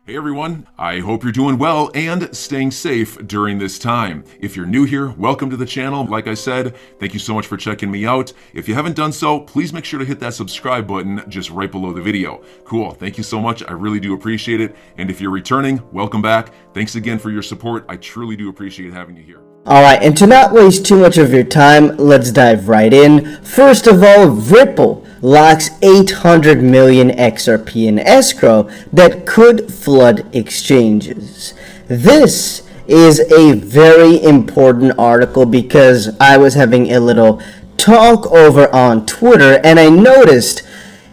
Hey everyone, I hope you're doing well and staying safe during this time. If you're new here, welcome to the channel. Like I said, thank you so much for checking me out. If you haven't done so, please make sure to hit that subscribe button just right below the video. Cool, thank you so much. I really do appreciate it. And if you're returning, welcome back. Thanks again for your support. I truly do appreciate having you here. Alright, and to not waste too much of your time, let's dive right in. First of all, Ripple locks 800 million XRP in escrow that could flood exchanges. This is a very important article because I was having a little talk over on Twitter and I noticed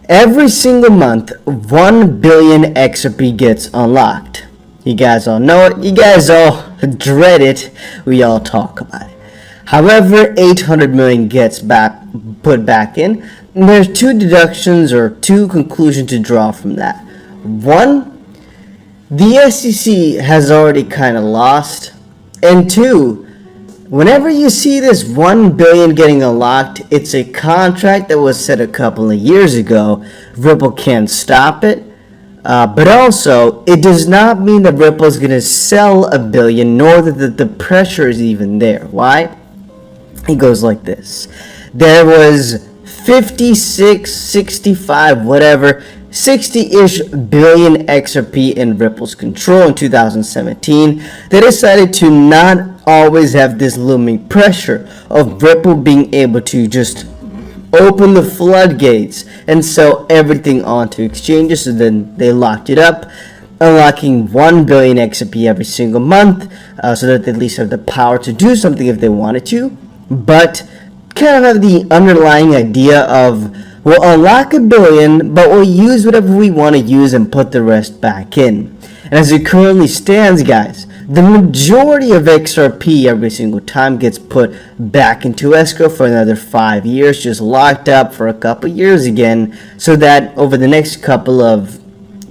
every single month 1 billion XRP gets unlocked. You guys all know it, you guys all dread it, we all talk about it. However, 800 million gets put back in. And there's two deductions or two conclusions to draw from that. One, the SEC has already kind of lost. And two, whenever you see this 1 billion getting unlocked, it's a contract that was set a couple of years ago. Ripple can't stop it. But also, it does not mean that Ripple is going to sell a billion, nor that the pressure is even there. Why? It goes like this. There was 56, 65, whatever, 60-ish billion XRP in Ripple's control in 2017. They decided to not always have this looming pressure of Ripple being able to just open the floodgates and sell everything onto exchanges. So then they locked it up, unlocking 1 billion XRP every single month, so that they at least have the power to do something if they wanted to. But kind of have the underlying idea of, we'll unlock a billion, but we'll use whatever we want to use and put the rest back in. And as it currently stands, guys, the majority of XRP every single time gets put back into escrow for another 5 years, just locked up for a couple years again, so that over the next couple of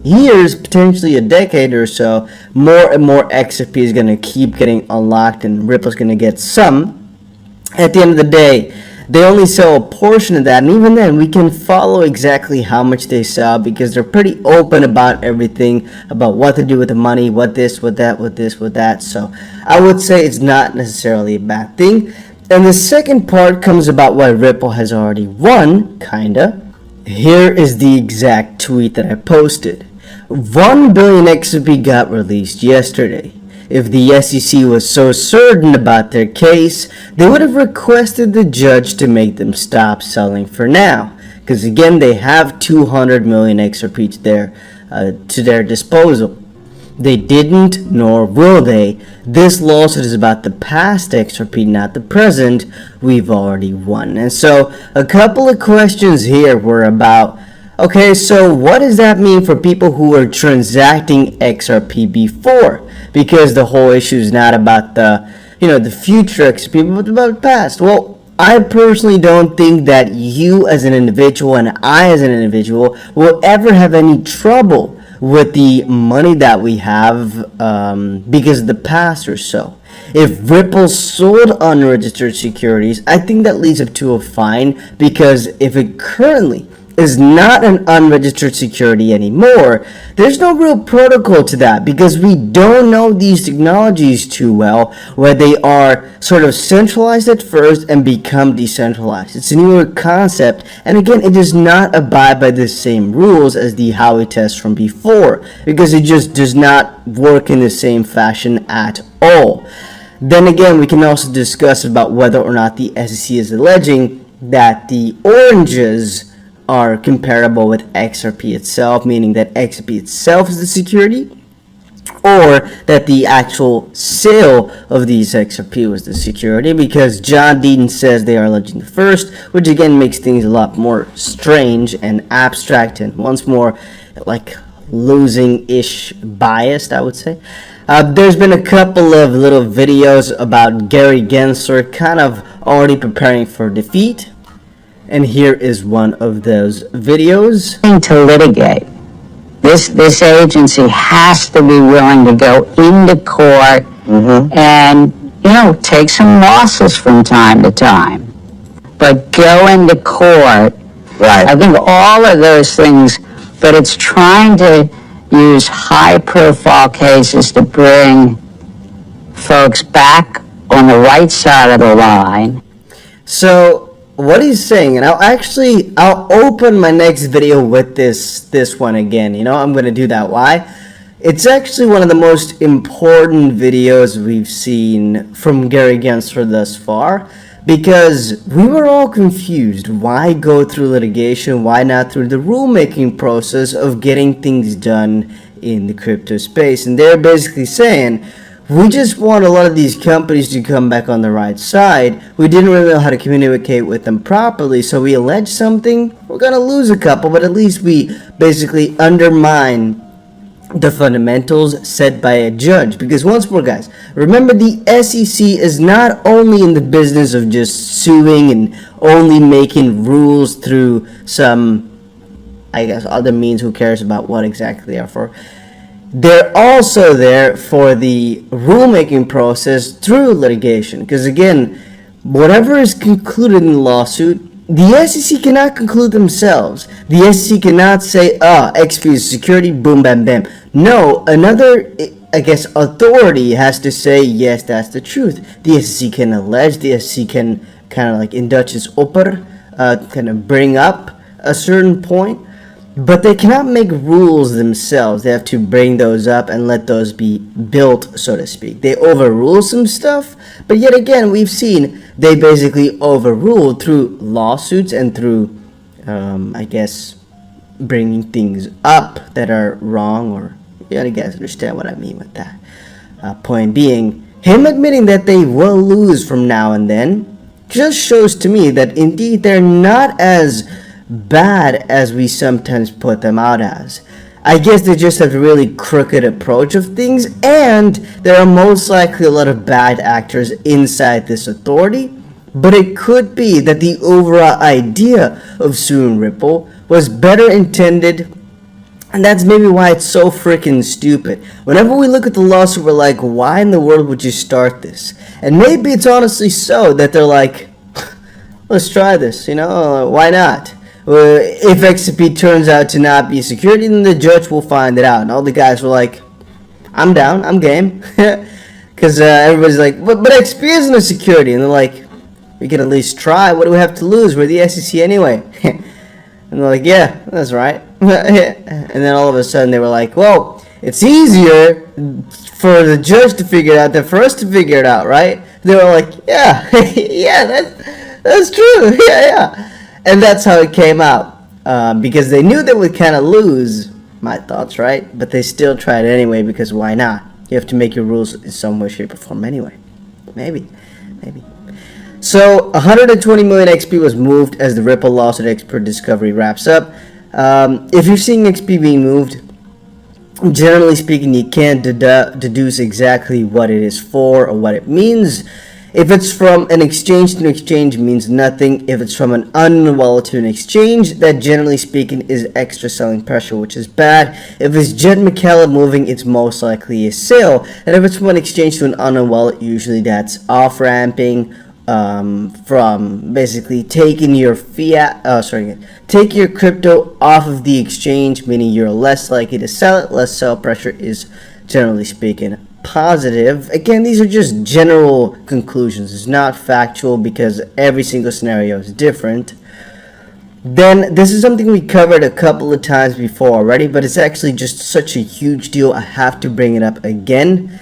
years, potentially a decade or so, more and more XRP is going to keep getting unlocked and Ripple's going to get some. At the end of the day, they only sell a portion of that, and even then we can follow exactly how much they sell because they're pretty open about everything, about what to do with the money, what this, what that, what this, what that. So I would say it's not necessarily a bad thing. And the second part comes about why Ripple has already won, kinda. Here is the exact tweet that I posted. 1 billion XRP got released yesterday. If the SEC was so certain about their case, they would have requested the judge to make them stop selling for now. Because again, they have 200 million XRP to their disposal. They didn't, nor will they. This lawsuit is about the past XRP, not the present. We've already won. And so a couple of questions here were about, okay, so what does that mean for people who were transacting XRP before? Because the whole issue is not about the future XRP, but about the past. Well, I personally don't think that you as an individual and I as an individual will ever have any trouble with the money that we have because of the past or so. If Ripple sold unregistered securities, I think that leads up to a fine, because if it currently is not an unregistered security anymore, there's no real protocol to that because we don't know these technologies too well, where they are sort of centralized at first and become decentralized. It's a newer concept, and again, it does not abide by the same rules as the Howey test from before because it just does not work in the same fashion at all. Then again, we can also discuss about whether or not the SEC is alleging that the oranges are comparable with XRP itself, meaning that XRP itself is the security, or that the actual sale of these XRP was the security, because John Deaton says they are alleging the first, which again makes things a lot more strange and abstract and once more like losing-ish biased, I would say. There's been a couple of little videos about Gary Gensler kind of already preparing for defeat. And here is one of those videos. To litigate. This agency has to be willing to go into court and, take some losses from time to time. But go into court. Right. I think all of those things, but it's trying to use high-profile cases to bring folks back on the right side of the line. So what he's saying, and I'll open my next video with this one again. You know, I'm gonna do that. Why? It's actually one of the most important videos we've seen from Gary Gensler thus far, because we were all confused. Why go through litigation? Why not through the rulemaking process of getting things done in the crypto space? And they're basically saying, we just want a lot of these companies to come back on the right side. We didn't really know how to communicate with them properly, so we allege something. We're gonna lose a couple, but at least we basically undermine the fundamentals set by a judge. Because once more, guys, remember, the SEC is not only in the business of just suing and only making rules through some, I guess, other means. Who cares about what exactly they are for? They're also there for the rulemaking process through litigation. Because again, whatever is concluded in the lawsuit, the SEC cannot conclude themselves. The SEC cannot say, XP is security, boom, bam, bam. No, another, I guess, authority has to say, yes, that's the truth. The SEC can allege, the SEC can kind of like in Dutch is opper, kind of bring up a certain point, but they cannot make rules themselves. They have to bring those up and let those be built, so to speak. They overrule some stuff, but yet again, we've seen they basically overruled through lawsuits and through, I guess, bringing things up that are wrong, or you guys understand what I mean with that. Point being, him admitting that they will lose from now and then just shows to me that indeed they're not as bad as we sometimes put them out as. I guess they just have a really crooked approach of things, and there are most likely a lot of bad actors inside this authority, but it could be that the overall idea of suing Ripple was better intended, and that's maybe why it's so freaking stupid. Whenever we look at the lawsuit, we're like, why in the world would you start this? And maybe it's honestly so that they're like, let's try this, you know, why not? If XRP turns out to not be a security, then the judge will find it out. And all the guys were like, I'm down, I'm game. Because everybody's like, but XP isn't a security. And they're like, we can at least try. What do we have to lose? We're the SEC anyway. And they're like, yeah, that's right. And then all of a sudden they were like, well, it's easier for the judge to figure it out than for us to figure it out, right? They were like, yeah, yeah, that's true. Yeah. And that's how it came out, because they knew they would kind of lose, my thoughts, right? But they still tried anyway, because why not? You have to make your rules in some way, shape, or form anyway. Maybe. So 120 million XP was moved as the Ripple lawsuit expert discovery wraps up. If you're seeing XP being moved, generally speaking, you can't deduce exactly what it is for or what it means. If it's from an exchange to an exchange, it means nothing. If it's from an unknown wallet to an exchange, that generally speaking is extra selling pressure, which is bad. If it's Jet McCallum moving, it's most likely a sale. And if it's from an exchange to an unknown wallet, usually that's off-ramping, from basically taking your take your crypto off of the exchange, meaning you're less likely to sell it. Less sell pressure is, generally speaking, positive. Again, these are just general conclusions. It's not factual because every single scenario is different. Then this is something we covered a couple of times before already, but it's actually just such a huge deal, I have to bring it up again.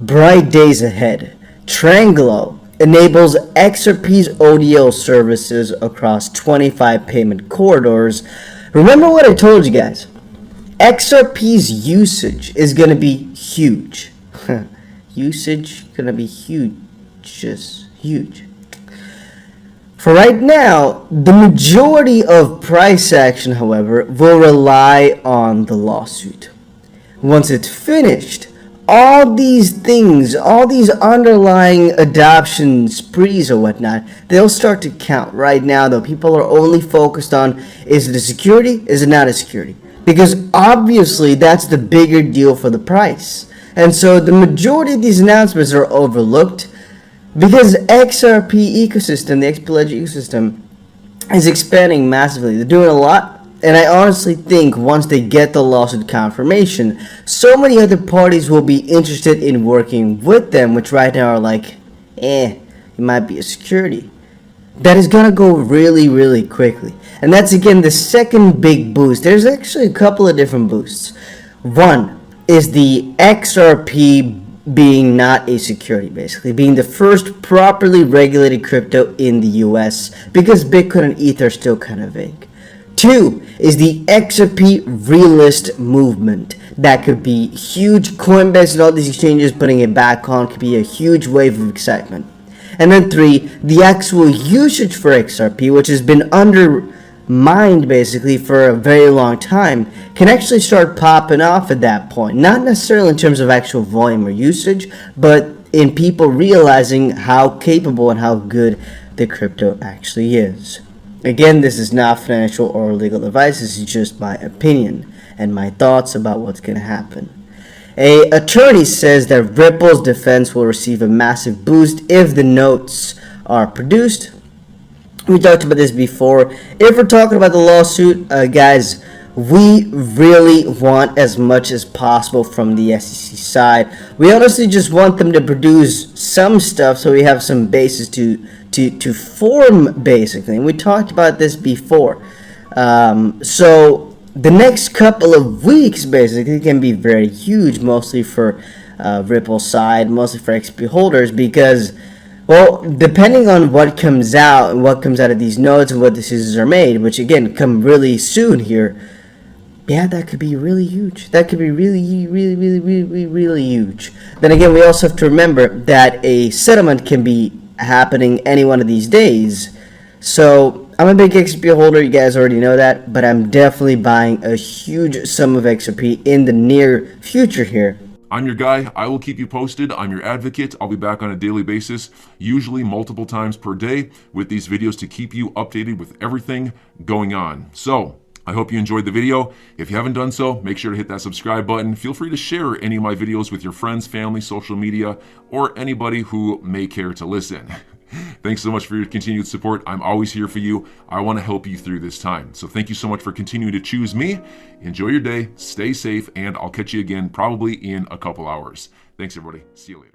Bright days ahead. Tranglo enables XRP's ODL services across 25 payment corridors. Remember what I told you guys. XRP's usage is going to be huge. Usage gonna be huge, just huge. For right now, the majority of price action, however, will rely on the lawsuit. Once it's finished, all these things, all these underlying adoption sprees or whatnot, they'll start to count. Right now, though, people are only focused on, is it a security, is it not a security? Because obviously that's the bigger deal for the price. And so the majority of these announcements are overlooked because XRP ecosystem, the XP Ledger ecosystem, is expanding massively. They're doing a lot, And I honestly think once they get the lawsuit confirmation, so many other parties will be interested in working with them, which right now are like, it might be a security. That is gonna go really, really quickly. And that's again the second big boost. There's actually a couple of different boosts. One is the XRP being not a security, basically being the first properly regulated crypto in the US, because Bitcoin and ETH are still kind of vague. Two is the XRP relist movement. That could be huge. Coinbase and all these exchanges putting it back on could be a huge wave of excitement. And then three, the actual usage for XRP, which has been undermined basically for a very long time, can actually start popping off at that point. Not necessarily in terms of actual volume or usage, but in people realizing how capable and how good the crypto actually is. Again, this is not financial or legal advice. This is just my opinion and my thoughts about what's going to happen. An attorney says that Ripple's defense will receive a massive boost if the notes are produced. We talked about this before. If we're talking about the lawsuit, guys, we really want as much as possible from the SEC side. We honestly just want them to produce some stuff so we have some basis to form, basically. And we talked about this before. So the next couple of weeks basically can be very huge, mostly for Ripple's side, mostly for XP holders, because, well, depending on what comes out and what comes out of these nodes and what decisions are made, which again come really soon here, yeah, that could be really huge. That could be really huge. Then again, we also have to remember that a settlement can be happening any one of these days. So I'm a big XRP holder, you guys already know that, but I'm definitely buying a huge sum of XRP in the near future here. I'm your guy. I will keep you posted. I'm your advocate. I'll be back on a daily basis, usually multiple times per day, with these videos to keep you updated with everything going on. So I hope you enjoyed the video. If you haven't done so, make sure to hit that subscribe button. Feel free to share any of my videos with your friends, family, social media, or anybody who may care to listen. Thanks so much for your continued support. I'm always here for you. I want to help you through this time. So thank you so much for continuing to choose me. Enjoy your day, stay safe, and I'll catch you again probably in a couple hours. Thanks, everybody. See you later.